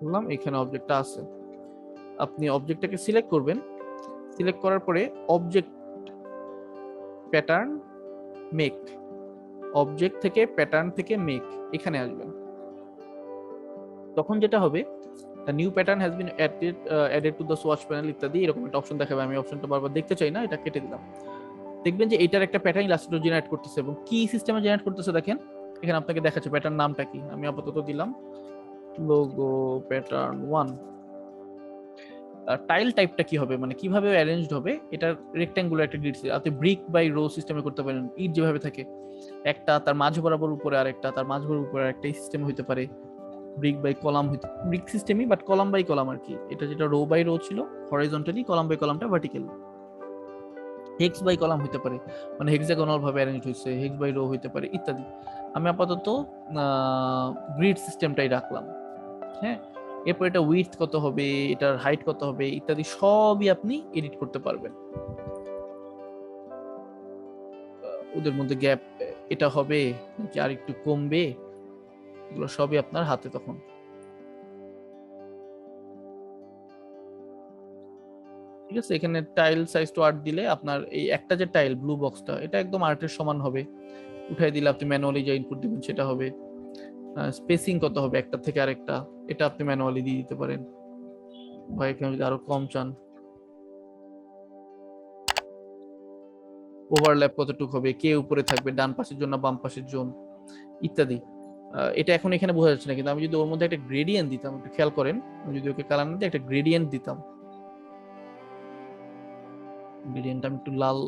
বললাম এখানে অবজেক্টটা আছে, আপনি অবজেক্টটাকে সিলেক্ট করবেন, সিলেক্ট করার পরে অবজেক্ট প্যাটার্ন মেক, অবজেক্ট থেকে প্যাটার্ন থেকে মেক এখানে আসবেন। তখন যেটা হবে, new pattern has been added to the swatch panel ইত্যাদি এরকম একটা অপশন দেখাবে। আমি অপশনটা বারবার দেখতে চাই না, এটা কেটে দিলাম। দেখবেন যে এটার একটা প্যাটার্ন ইলাস্ট্রেটর জেনারেট করতেছে এবং কি সিস্টেমে জেনারেট করতেছে দেখেন এখানে আপনাকে দেখাচ্ছে প্যাটার্ন নামটা কি। আমি আপাতত দিলাম লোগো প্যাটার্ন 1। টাইল টাইপটা কি হবে, মানে কিভাবে অ্যারেঞ্জড হবে, এটার রেক্ট্যাঙ্গুলার একটা গ্রিড, আপনি ব্রিক বাই রো সিস্টেমে করতে পারেন। ইট যেভাবে থাকে একটা তার মাঝ বরাবর উপরে আরেকটা, তার মাঝ বরাবর উপরে আরেকটা, এই সিস্টেম হতে পারে। ব্রিক বাই কলাম হইতে, ব্রিক সিস্টেমই বাট কলাম বাই কলাম আর কি। এটা যেটা রো বাই রো ছিল হরাইজন্টালি, কলাম বাই কলামটা ভার্টিক্যাল। হেক্স বাই কলাম হইতে পারে, মানে হেক্সাগোনাল ভাবে অ্যারেঞ্জ হয়েছে, হেক্স বাই রো হইতে পারে ইত্যাদি। আমি আপাতত গ্রিড সিস্টেমটাই রাখলাম। হ্যাঁ, এরপর এটা উইডথ কত হবে, এটার হাইট কত হবে ইত্যাদি সবই আপনি এডিট করতে পারবেন। ওদের মধ্যে গ্যাপ এটা হবে নাকি আর একটু কমবে, এগুলো সবই আপনার হাতে তখন। ঠিক আছে, এখানে টাইল সাইজ টু 8 দিলে আপনার এই একটা যে টাইল ব্লু বক্সটা এটা একদম আর্টের সমান হবে। উঠাই দিলে আপনি ম্যানুয়ালি যে ইনপুট দিবেন সেটা হবে। স্পেসিং কত হবে একটা থেকে আরেকটা, এটা আপনি ম্যানুয়ালি দিয়ে দিতে পারেন, বা এখানে যদি আরো কম চান। ওভারল্যাপ কতটুকু হবে, কে উপরে থাকবে, ডান পাশের জন্য বাম পাশের জন্য ইত্যাদি। এটা এখন এখানে বোঝা যাচ্ছে না, কিন্তু আমি যদি ওর মধ্যে একটা গ্রেডিয়েন্ট দিতাম, একটু খেয়াল করেন, আমি যদি ওকে কালার না দিয়ে একটা গ্রেডিয়েন্ট দিতাম, গ্রেডিয়েন্ট আমি একটু লাল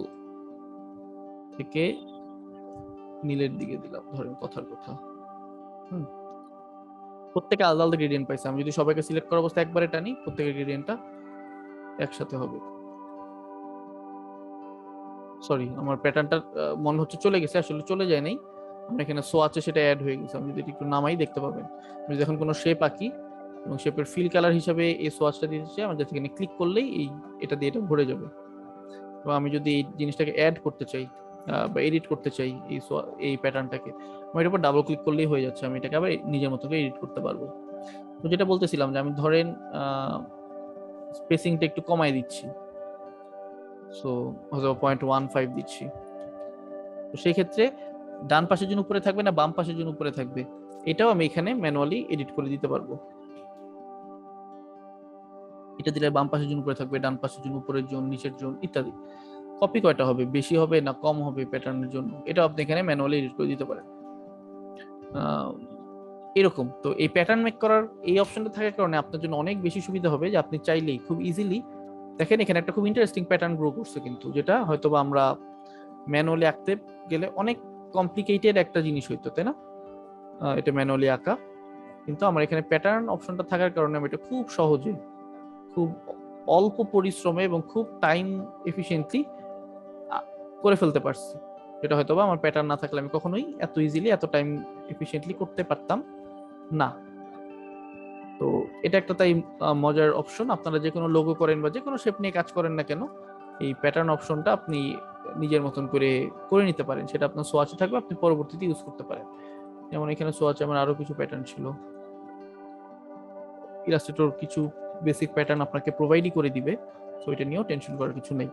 থেকে নীলের দিকে দিলাম, ধরেন কথার কথা। হুম, প্রত্যেকে আলাদা আলাদা গ্রেডিয়েন্ট পাইছে। আমি যদি সবাইকে সিলেক্ট করা অবস্থা একবারে টানি, প্রত্যেকের গ্রেডিয়েন্টটা একসাথে হবে। সরি, আমার প্যাটার্নটা মনে হচ্ছে চলে গেছে, আসলে চলে যায় নাই, আমরা এখানে সোয়াচে সেটা অ্যাড হয়ে গেছে। আমি যদি একটু নামাই দেখতে পাবেন, আমি যখন কোনো শেপ আঁকি এবং শেপের ফিল কালার হিসাবে এই সোয়াচটা দিয়েছি, আমার যাতে এখানে ক্লিক করলেই এই এটা দিয়ে এটা ভরে যাবে। এবং আমি যদি এই জিনিসটাকে অ্যাড করতে চাই বা এডিট করতে চাই এই প্যাটার্নটাকে, আমি এটার উপর ডাবল ক্লিক করলেই হয়ে যাচ্ছে, আমি এটাকে আবার নিজের মতো করে এডিট করতে পারবো। তো যেটা বলতেছিলাম যে আমি ধরেন স্পেসিংটা একটু কমাই দিচ্ছি, সো হয়তো 0.15 দিচ্ছি। তো সেই ক্ষেত্রে ডান পাশের জন্য উপরে থাকবে না বাম পাশের জন্য উপরে থাকবে, এটাও আমি এখানে ম্যানুয়ালি এডিট করে দিতে পারবো। এটা দিলে বাম পাশের জন্য উপরে থাকবে, ডান পাশের জন্য উপরের জোন, নিচের জোন ইত্যাদি। কপি কয়টা হবে, বেশি হবে না কম হবে প্যাটার্নের জন্য, এটা আপনি এখানে ম্যানুয়ালি এডিট করে দিতে পারেন। এরকম তো এই প্যাটার্ন মেক করার এই অপশনটা থাকার কারণে আপনার জন্য অনেক বেশি সুবিধা হবে যে আপনি চাইলেই খুব ইজিলি, দেখেন এখানে একটা খুব ইন্টারেস্টিং প্যাটার্ন গ্রো করছে, কিন্তু যেটা হয়তোবা আমরা ম্যানুয়ালি আঁকতে গেলে অনেক কমপ্লিকেটেড একটা জিনিস হইতো, তাই না? এটা ম্যানুয়ালি আঁকা, কিন্তু আমার এখানে প্যাটার্ন অপশনটা থাকার কারণে আমি এটা খুব সহজে, খুব অল্প পরিশ্রমে এবং খুব টাইম এফিশিয়েন্টলি করে ফেলতে পারছি। এটা হয়তোবা আমার প্যাটার্ন না থাকলে আমি কখনোই এত ইজিলি এত টাইম এফিশিয়েন্টলি করতে পারতাম না। তো এটা একটা তাই মজার অপশন। আপনারা যে কোনো লোগো করেন বা যে কোনো শেপ নিয়ে কাজ করেন না কেন, এই প্যাটার্ন অপশনটা আপনি নিজের মতন করে করে নিতে পারেন। সেটা আপনার সোয়াচে থাকবে, আপনি পরবর্তীতে ইউজ করতে পারেন। যেমন এখানে সোয়াচে আমার আরো কিছু প্যাটার্ন ছিল, ইলাস্ট্রেটর কিছু বেসিক প্যাটার্ন আপনাকে প্রোভাইডই করে দিবে, তো এটা নিয়েও টেনশন করার কিছু নেই।